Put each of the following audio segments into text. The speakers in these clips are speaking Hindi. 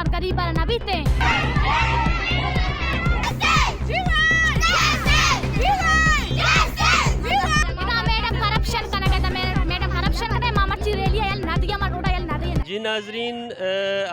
मार गरीब ना बीते मैडम करप्शन मैडम करप्शन करे मामची रेलिया यल नदिया मार रोड़ा यल नदिया। जी नाजरीन,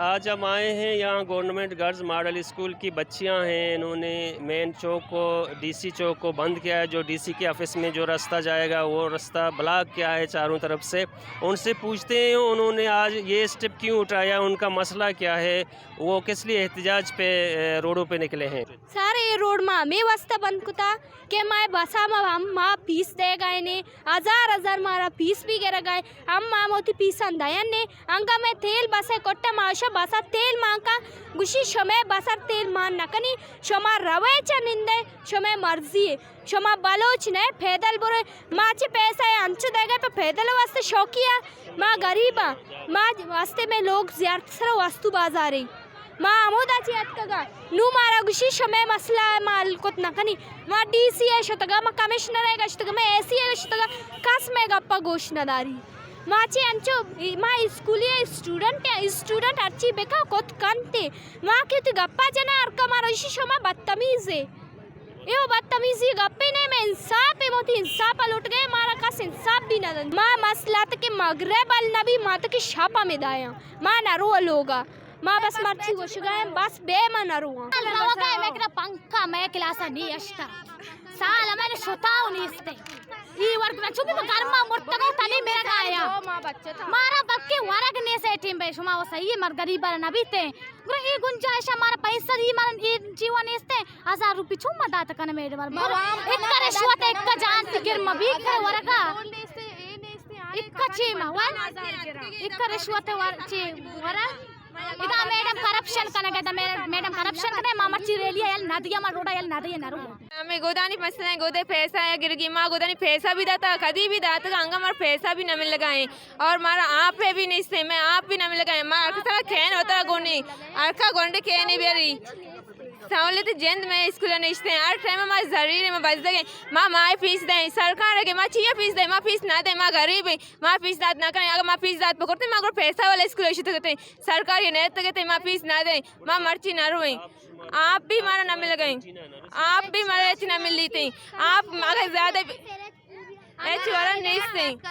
आज हम आए हैं यहाँ गवर्नमेंट गर्ल्स मॉडल स्कूल की बच्चियाँ हैं। इन्होंने मेन चौक को डीसी चौक को बंद किया है। जो डीसी के ऑफिस में जो रास्ता जाएगा वो रास्ता ब्लॉक किया है चारों तरफ से। उनसे पूछते हैं उन्होंने आज ये स्टेप क्यों उठाया, उनका मसला क्या है, वो किस लिए एहतजाज पे रोडों पे निकले हैं। सर ये रोड में मैं वास्ता बंद कुता के मैं बसा में हम माँ फीस दे गए ने हजार मारा फीस भी गिर गए हम माँ मोती फीस अंधायन ने अंगा में तेल बसे कोट्टा माशा बसा तेल माँ का गुशी शमे बसर तेल मान नकनी शमा रवे चनिंदे शमे मर्जी है शमा बलोच ने फेदल बुरे माचे पैसा है अंचु देगा पे फेदल वास्ते शौकिया माँ गरीबा माँ वास्ते में लोग ज्यादा वस्तु बाजारी माँ आमोदाची अटकगा नू मारा गुशी शमे मसला माल कुत नकनी माँ डीसी है शतगा माँ कमिश्नर है गश्तगा मैं एसी है गश्तगा कस में गप्पा गोश नदारी माची अंचो माँ स्टूडेंट अच्छी बेका कुत कंते माँ के तो गप्पा जना अरका मारा इसी शमा बदतमीज है ये बदतमीजी गप्पे ने मैं इंसाफ है मोती इंसाफ लुट गए मारा कस इंसाफ भी न माँ मसला तक के मगरब अल नबी माँ तक शापा में दाया माँ नरो लोगा माँ बस मर्ची गोश गए बस बेमा नरो मैं करा पंखा मैं क्लास नहीं अष्टा साल मैंने सोताओ नहीं इसते ई वर्क में चुपी तो कर्मा मुर्तगा तनी मेरा गाया मारा बक्के वरग ने से टीम बे शुमा वो सही है मर गरीब ना बीते गुरु ई गुंजाइश हमारा पैसा दी मार ई जीवन इसते 1000 रुपए छुमा दात कने मेरे मार एक करे शुवत एक का जान तिगिर मबी करे वरगा एक का चीमा वन एक करे शुवत वर ची वरा इदा मैडम करप्शन कने मैडम करप्शन करे मामची रेलिया यल नदिया मार रोड़ा यल नदिया नरो हमें गोदानी मसला है गोदे पैसा है गिरगी माँ गोदानी पैसा भी दाता कदी भी दाता अंगा मार पैसा भी न मिल लगाए और मारा आप पे भी नहीं से मैं आप भी न मिल लगाए मार अर्का सारा खेन होता गोनी अर्का गोंडे खेने बेरी सहूलियत जेंद में स्कूल नहीं हर टाइम माँ जरूरी में बच दे माँ माँ फीस दें सरकार है माँ चाहिए फीस दे माँ फीस ना दे माँ गरीब है माँ फीस दाद ना करें अगर माँ फीस दाद पकड़ते माँ को पैसा वाले स्कूल ऐसे कहते सरकार ये नहीं तो कहते माँ फीस ना दे माँ मर्ची ना रोए आप भी मारा ना मिल गए आप भी मारा अच्छी ना मिल ली थी आप अगर ज्यादा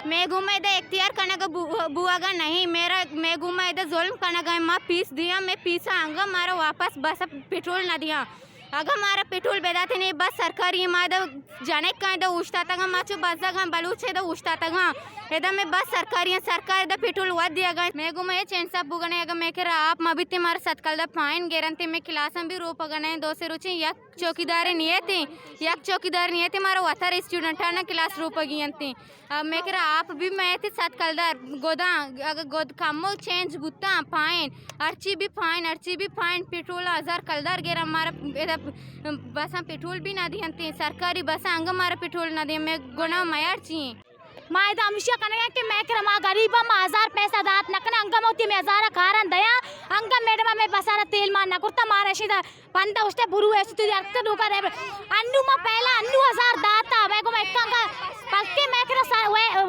मैं घूमे इधर इख्तियार करने का बुआगा नहीं मेरा मैं घूमा इधर जुल्म करने का माँ फीस दिया मैं फीसा आंगा मारा वापस बस पेट्रोल ना दिया अगर हमारा पेट्रोल बेदाते नहीं बस सरकारी मादा जाने का इधर उछता था माचो बस जगह बलूच इधर उछता था इधर मैं बस सरकारी सरकार इधर पेट्रोल वाद दिया गया मैं घूमे ये चेंज सब बुगने अगर मैं कह रहा आप मबिते मारा सतकल दा फाइन गेरंते मैं क्लास में भी रोप गने दो से रुचि यक चौकीदार नहीं थे यक चौकीदार नहीं थे मारा वथर स्टूडेंट है ना क्लास रोप गई मैं कह रहा आप भी मैं थे सतकलदार गोदा अगर गोद कमो चेंज बुत्ता फाइन अर्ची भी फाइन पेट्रोल 1000 कलदार गेरा हमारा बस पेट्रोल भी ना दिए सरकारी बस अंग हमारा पेट्रोल ना दिए मैं गुना मयार चाहिए माँ इधर हमेशा कने कि मैं कर माँ गरीबा माँ 1000 पैसा दात नकना अंगा मोती में 1000 कारण दया अंगा मैडम में बसारा तेल मारना कुर्ता मारे सीधा पंता उसते बुरु है सुती अक्ते दुका रे अन्नू माँ पहला अन्नू 1000 दाता मैं को मैं कंगा पक्के मैं कर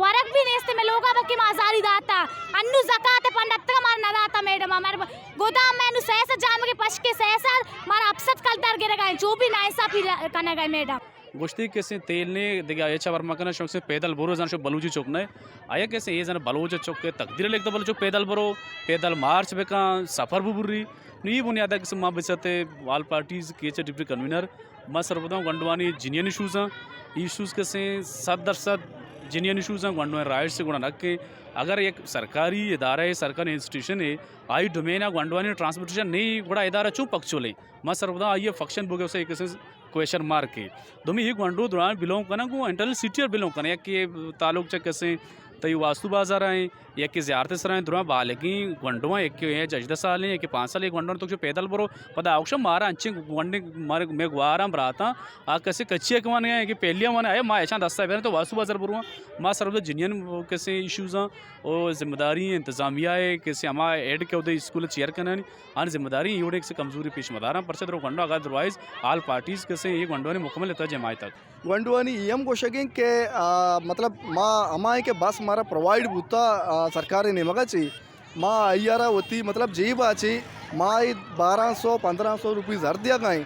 वरक भी नहीं इसते मैं लोगा बक्के माँ 1000 ही दाता अन्नू ज़कात पंडत का मारना दाता मैडम हमारे गोदाम में अन्नू सहसा जाम के पश के सहसा मारा अपसत कलदार गिर गए जो भी नाइसा फिर कने गए मैडम गोष्टी कैसे तेल ने देखा याच्या वर्मा शौक से पैदल बरो जन बलूजी चौक ने आया कैसे ये जन बलूज चौक के तकदीर लेक बल चौक पैदल बरो पैदल मार्च बेका सफर बुर्री नी बुनियाद किस माँ बचते वाल पार्टीज के डिप्टी कन्वीनर माँ सर्वदा गंडवानी जिनियन इशूज़ कैसे 100% जिनियन इशूज़ हैं गंडवानी राइट से गुणा नक के अगर एक सरकारी इदारा है सरकारी इंस्टीट्यूशन है आई डोमेन गंडवानी ट्रांसपोर्टेशन नहीं बड़ा इदारा चुप पक्षोले माँ सर्वदा आइए फंक्शन बोगे उसे कैसे क्वेश्चन मार्क के दोमी ही गंडो दौरान बिलोंग करना को इंटरनल सिटी और बिलोंग करना कि तालुक चक कैसे तई वास्तु बाजार आए या कि ज़्यारत सर आए दुरा बालकी गंडवा एक के हैं 10 साल हैं कि 5 साल एक गंडो तो जो पैदल बरो पता अवश्य मारा अंचे गंडे मारे मैं गुआरा बराता आ कैसे कच्चे कमाने हैं कि पहलिया माने आए माँ ऐसा 10 साल तो वास्तु बाजार बरुआ माँ सर्व जिनियन कैसे इशूज़ हैं और जिम्मेदारी इंतजामिया है कैसे हमारा एड के उधर स्कूल चेयर करना आन जिम्मेदारी यूँ से कमजोरी पेश मदारा परसे तो गंडो अगर अदरवाइज आल पार्टीज़ कैसे ये गंडवा ने मुकम्मल लेता जमाए तक गंडवानी एम कोशगिंग के मतलब माँ हमारे के बस मारा प्रोवाइड बुता सरकार ने मगा ची माँ अय्यारा होती मतलब जी बाची माई 1200-1500 रुपीज़ हर दिया गए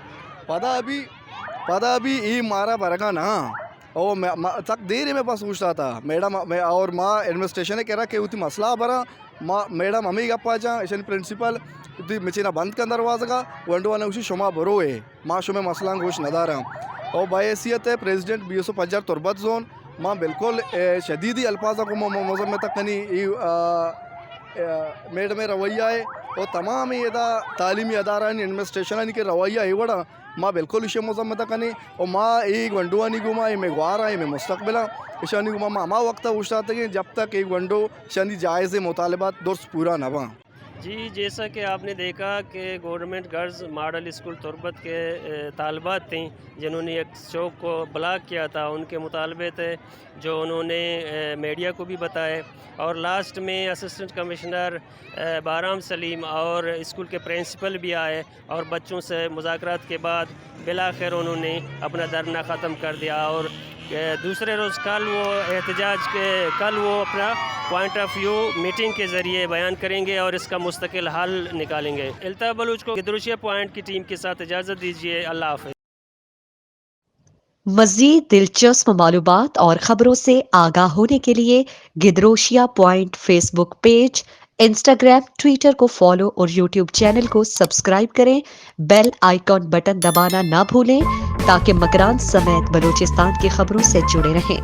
पदा अभी ई मारा बरगा ना और तक देर में बस पूछता था मैडम मैं और माँ एडमिनिस्ट्रेशन कह रहा कि उती मसला बरा माँ मैडम हमें गप्पा जा ऐसे प्रिंसिपल इतनी मिचीना बंद कर दरवाज़ा का वंडो ने उसी शुमा बरो है माँ शुमे मसला घोष नदारा और बायसीत है प्रेसिडेंट BSO पंजार तुरबत जोन माँ बिल्कुल शदीदी अल्फाजा को मौजूद में तक कनी मेड में रवैया है और तमाम ये तालीमी अदारा एडमिनिस्ट्रेशन के रवैया है बड़ा माँ बिल्कुल इसे मौजूद में तक कनी और माँ एक वंडुआ नहीं घुमा में गुआरा है में मुस्तकबिला ईशानी घुमा माँ वक्त पूछता था कि जब तक एक वंडो शानी जायज़ मुतालबात दुरुस्त पूरा न बा। जी, जैसा कि आपने देखा कि गवर्नमेंट गर्ल्स मॉडल स्कूल तुरबत के तालबात थी जिन्होंने एक चौक को ब्लॉक किया था, उनके मुतालबे थे जो उन्होंने मीडिया को भी बताए और लास्ट में असिस्टेंट कमिश्नर बाराम सलीम और स्कूल के प्रिंसिपल भी आए और बच्चों से मुज़ाकरात के बाद बिलाखिर उन्होंने अपना धरना ख़त्म कर दिया और दूसरे रोज़ कल वो अपना पॉइंट ऑफ व्यू मीटिंग के ज़रिए बयान करेंगे और इसका मुस्तकिल हल निकालेंगे। अल्ताफ़ बलूच को गिदरुशिया पॉइंट की टीम के साथ इजाज़त दीजिए। अल्लाह हाफ़िज़। मज़ीद दिलचस्प मालूमात और ख़बरों से आगाह होने के लिए Gedrosia point Facebook page, Instagram, Twitter को फॉलो और यूट्यूब चैनल को सब्सक्राइब करें। बेल आइकॉन बटन दबाना ना भूलें ताकि मकरान समेत बलूचिस्तान की खबरों से जुड़े रहें।